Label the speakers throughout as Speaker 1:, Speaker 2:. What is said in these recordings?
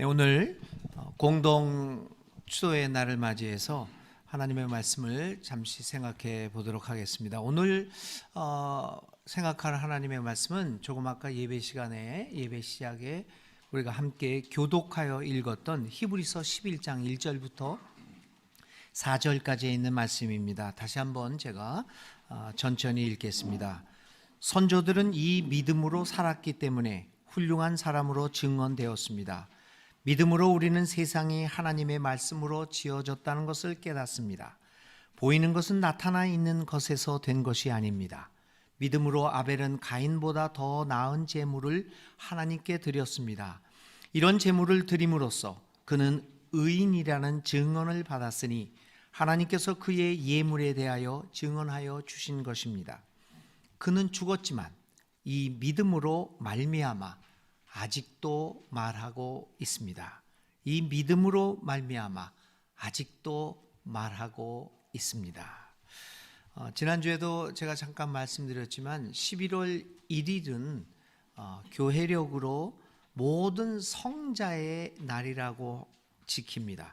Speaker 1: 네, 오늘 공동 추도의 날을 맞이해서 하나님의 말씀을 잠시 생각해 보도록 하겠습니다. 오늘 생각할 하나님의 말씀은 조금 아까 예배 시간에 예배 시작에 우리가 함께 교독하여 읽었던 히브리서 11장 1절부터 4절까지 있는 말씀입니다. 다시 한번 제가 천천히 읽겠습니다. 선조들은 이 믿음으로 살았기 때문에 훌륭한 사람으로 증언되었습니다. 믿음으로 우리는 세상이 하나님의 말씀으로 지어졌다는 것을 깨닫습니다. 보이는 것은 나타나 있는 것에서 된 것이 아닙니다. 믿음으로 아벨은 가인보다 더 나은 제물을 하나님께 드렸습니다. 이런 제물을 드림으로써 그는 의인이라는 증언을 받았으니 하나님께서 그의 예물에 대하여 증언하여 주신 것입니다. 그는 죽었지만 이 믿음으로 말미암아 아직도 말하고 있습니다. 이 믿음으로 말미암아 아직도 말하고 있습니다. 지난주에도 제가 잠깐 말씀드렸지만 11월 1일은 교회력으로 모든 성자의 날이라고 지킵니다.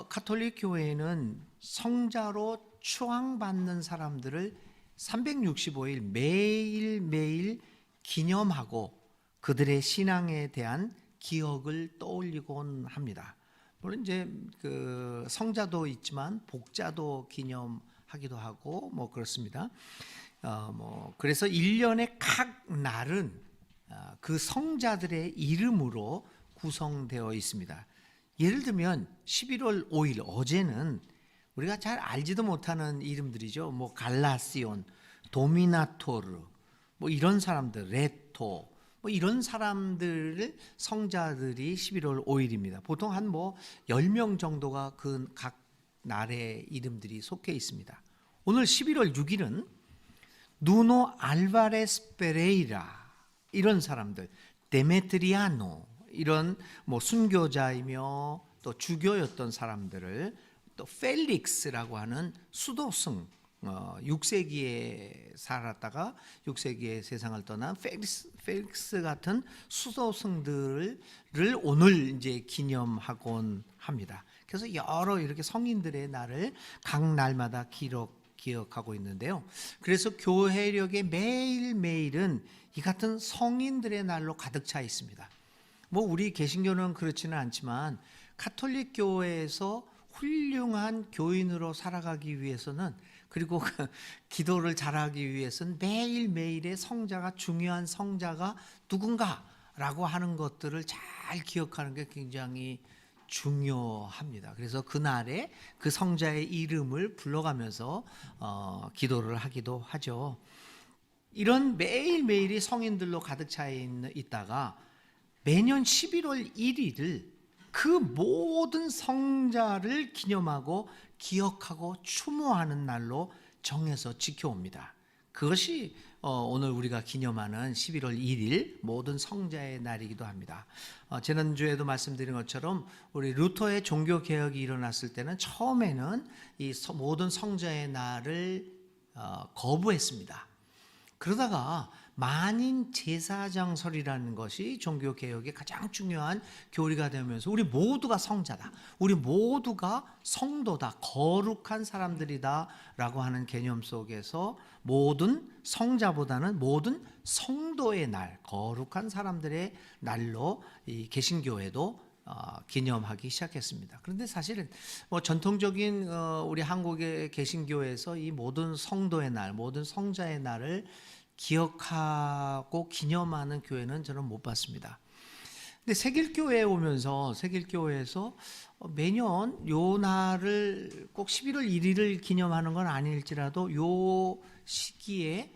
Speaker 1: 가톨릭 교회는 성자로 추앙받는 사람들을 365일 매일매일 기념하고 그들의 신앙에 대한 기억을 떠올리곤 합니다. 물론 이제 그 성자도 있지만 복자도 기념하기도 하고 뭐 그렇습니다. 그래서 1년의 각 날은 그 성자들의 이름으로 구성되어 있습니다. 예를 들면 11월 5일 어제는 우리가 잘 알지도 못하는 이름들이죠. 뭐 갈라시온, 도미나토르, 뭐 이런 사람들, 레토, 뭐 이런 사람들을 성자들이 11월 5일입니다. 보통 한 10명 정도가 그 각 날의 이름들이 속해 있습니다. 오늘 11월 6일은 누노 알바레스 페레이라 이런 사람들, 데메트리아노 이런 순교자이며 또 주교였던 사람들을 또 펠릭스라고 하는 수도승 6세기에 살았다가 6세기에 세상을 떠난 펠릭스 같은 수도승들을 오늘 이제 기념하곤 합니다. 그래서 여러 이렇게 성인들의 날을 각 날마다 기억하고 있는데요. 그래서 교회력의 매일매일은 이 같은 성인들의 날로 가득 차 있습니다. 우리 개신교는 그렇지는 않지만 가톨릭 교회에서 훌륭한 교인으로 살아가기 위해서는 그리고 기도를 잘하기 위해서는 매일매일의 성자가 중요한 성자가 누군가라고 하는 것들을 잘 기억하는 게 굉장히 중요합니다. 그래서 그날에 그 성자의 이름을 불러가면서 기도를 하기도 하죠. 이런 매일매일이 성인들로 가득 차 있다가 매년 11월 1일을 그 모든 성자를 기념하고 기억하고 추모하는 날로 정해서 지켜옵니다. 그것이 오늘 우리가 기념하는 11월 1일 모든 성자의 날이기도 합니다. 지난주에도 말씀드린 것처럼 우리 루터의 종교개혁이 일어났을 때는 처음에는 이 모든 성자의 날을 거부했습니다. 그러다가 만인 제사장설이라는 것이 종교개혁의 가장 중요한 교리가 되면서 우리 모두가 성자다, 우리 모두가 성도다, 거룩한 사람들이다 라고 하는 개념 속에서 모든 성자보다는 모든 성도의 날, 거룩한 사람들의 날로 이 개신교회도 기념하기 시작했습니다. 그런데 사실은 전통적인 우리 한국의 개신교에서 이 모든 성도의 날, 모든 성자의 날을 기억하고 기념하는 교회는 저는 못 봤습니다. 근데 세길교회에 오면서 세길교회에서 매년 요 날을 꼭 11월 1일을 기념하는 건 아닐지라도 요 시기에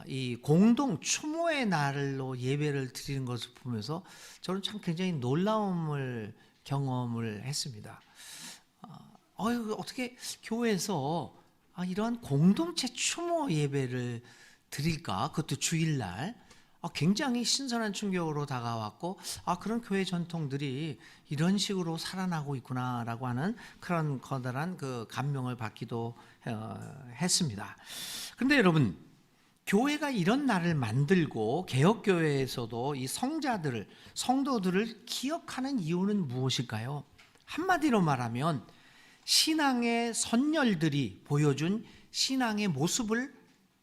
Speaker 1: 이 공동 추모의 날로 예배를 드리는 것을 보면서 저는 참 굉장히 놀라움을 경험을 했습니다. 어떻게 교회에서 이러한 공동체 추모 예배를 드릴까? 그것도 주일날. 굉장히 신선한 충격으로 다가왔고 그런 교회 전통들이 이런 식으로 살아나고 있구나라고 하는 그런 커다란 그 감명을 받기도 했습니다. 그런데 여러분, 교회가 이런 날을 만들고 개혁교회에서도 이 성도들을 기억하는 이유는 무엇일까요? 한마디로 말하면 신앙의 선열들이 보여준 신앙의 모습을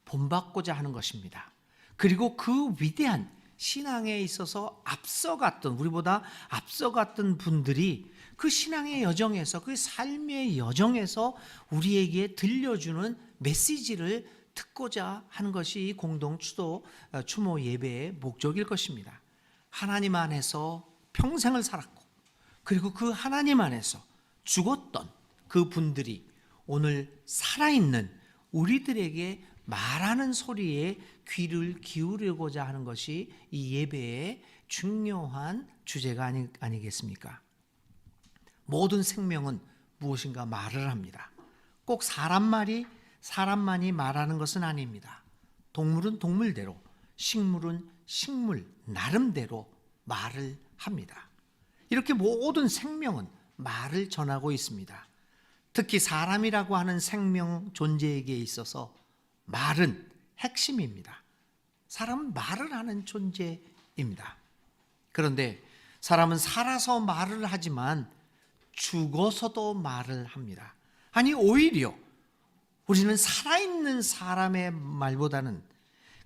Speaker 1: 본받고자 하는 것입니다. 그리고 그 위대한 신앙에 있어서 우리보다 앞서갔던 분들이 그 신앙의 여정에서, 그 삶의 여정에서 우리에게 들려주는 메시지를 듣고자 하는 것이 공동 추모 예배의 목적일 것입니다. 하나님 안에서 평생을 살았고, 그리고 그 하나님 안에서 죽었던 그 분들이 오늘 살아있는 우리들에게 말하는 소리에 귀를 기울이고자 하는 것이 이 예배의 중요한 주제가 아니겠습니까? 모든 생명은 무엇인가 말을 합니다. 꼭 사람만이 말하는 것은 아닙니다. 동물은 동물대로, 식물은 식물 나름대로 말을 합니다. 이렇게 모든 생명은 말을 전하고 있습니다. 특히 사람이라고 하는 생명 존재에게 있어서 말은 핵심입니다. 사람은 말을 하는 존재입니다. 그런데 사람은 살아서 말을 하지만 죽어서도 말을 합니다. 아니, 오히려 우리는 살아있는 사람의 말보다는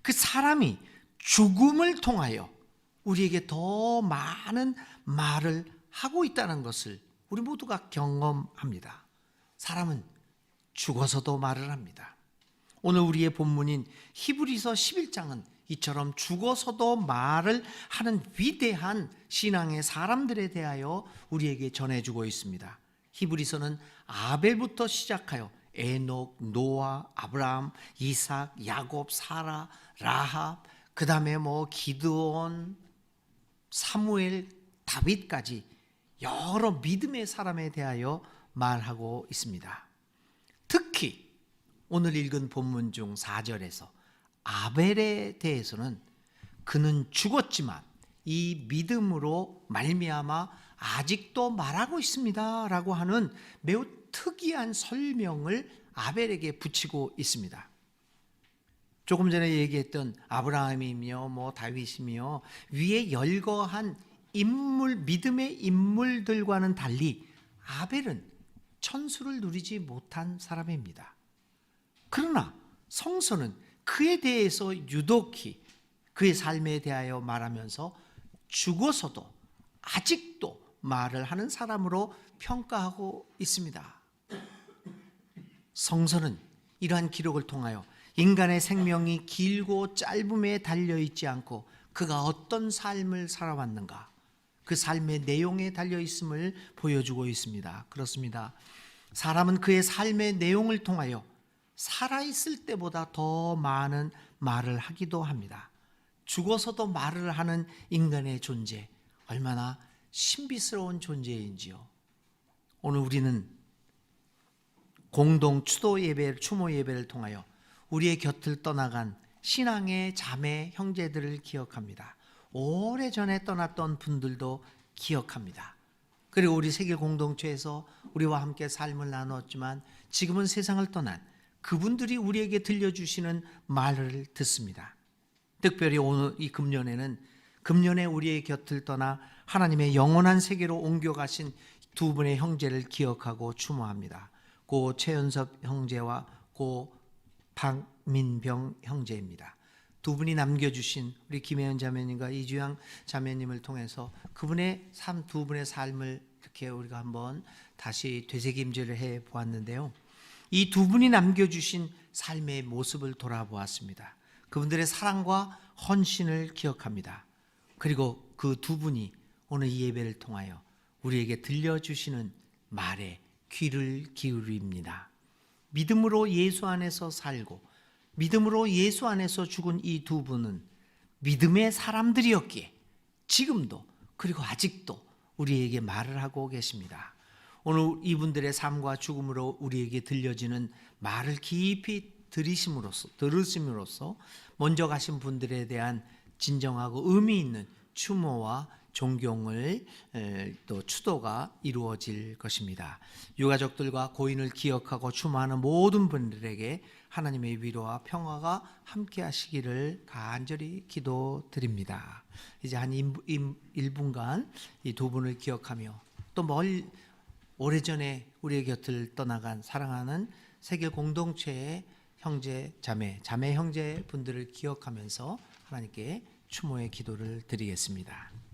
Speaker 1: 그 사람이 죽음을 통하여 우리에게 더 많은 말을 하고 있다는 것을 우리 모두가 경험합니다. 사람은 죽어서도 말을 합니다. 오늘 우리의 본문인 히브리서 11장은 이처럼 죽어서도 말을 하는 위대한 신앙의 사람들에 대하여 우리에게 전해주고 있습니다. 히브리서는 아벨부터 시작하여 에녹, 노아, 아브라함, 이삭, 야곱, 사라, 라합, 그 다음에 기드온, 사무엘, 다윗까지 여러 믿음의 사람에 대하여 말하고 있습니다. 특히 오늘 읽은 본문 중 4절에서 아벨에 대해서는 그는 죽었지만 이 믿음으로 말미암아 아직도 말하고 있습니다 라고 하는 매우 특이한 설명을 아벨에게 붙이고 있습니다. 조금 전에 얘기했던 아브라함이며 다윗이며 위에 열거한 믿음의 인물들과는 달리 아벨은 천수를 누리지 못한 사람입니다. 그러나 성서는 그에 대해서 유독히 그의 삶에 대하여 말하면서 죽어서도 아직도 말을 하는 사람으로 평가하고 있습니다. 성서는 이러한 기록을 통하여 인간의 생명이 길고 짧음에 달려있지 않고 그가 어떤 삶을 살아왔는가, 그 삶의 내용에 달려있음을 보여주고 있습니다. 그렇습니다. 사람은 그의 삶의 내용을 통하여 살아있을 때보다 더 많은 말을 하기도 합니다. 죽어서도 말을 하는 인간의 존재, 얼마나 신비스러운 존재인지요. 오늘 우리는 공동 추모 예배를 통하여 우리의 곁을 떠나간 신앙의 자매 형제들을 기억합니다. 오래전에 떠났던 분들도 기억합니다. 그리고 우리 세계 공동체에서 우리와 함께 삶을 나누었지만 지금은 세상을 떠난 그분들이 우리에게 들려주시는 말을 듣습니다. 특별히 오늘 이 금년에 우리의 곁을 떠나 하나님의 영원한 세계로 옮겨가신 두 분의 형제를 기억하고 추모합니다. 고 최연섭 형제와 고 박민병 형제입니다. 두 분이 남겨주신 우리 김혜연 자매님과 이주양 자매님을 통해서 그분의 두 분의 삶을 이렇게 우리가 한번 다시 되새김질을 해 보았는데요. 이 두 분이 남겨주신 삶의 모습을 돌아보았습니다. 그분들의 사랑과 헌신을 기억합니다. 그리고 그 두 분이 오늘 이 예배를 통하여 우리에게 들려주시는 말에 귀를 기울입니다. 믿음으로 예수 안에서 살고 믿음으로 예수 안에서 죽은 이 두 분은 믿음의 사람들이었기에 지금도 그리고 아직도 우리에게 말을 하고 계십니다. 오늘 이분들의 삶과 죽음으로 우리에게 들려지는 말을 깊이 들으심으로써 먼저 가신 분들에 대한 진정하고 의미 있는 추모와 존경을 또 추도가 이루어질 것입니다. 유가족들과 고인을 기억하고 추모하는 모든 분들에게 하나님의 위로와 평화가 함께 하시기를 간절히 기도드립니다. 이제 한 1분간 이 두 분을 기억하며 또 오래전에 우리의 곁을 떠나간 사랑하는 세계 공동체의 형제 자매 형제 분들을 기억하면서 하나님께 추모의 기도를 드리겠습니다.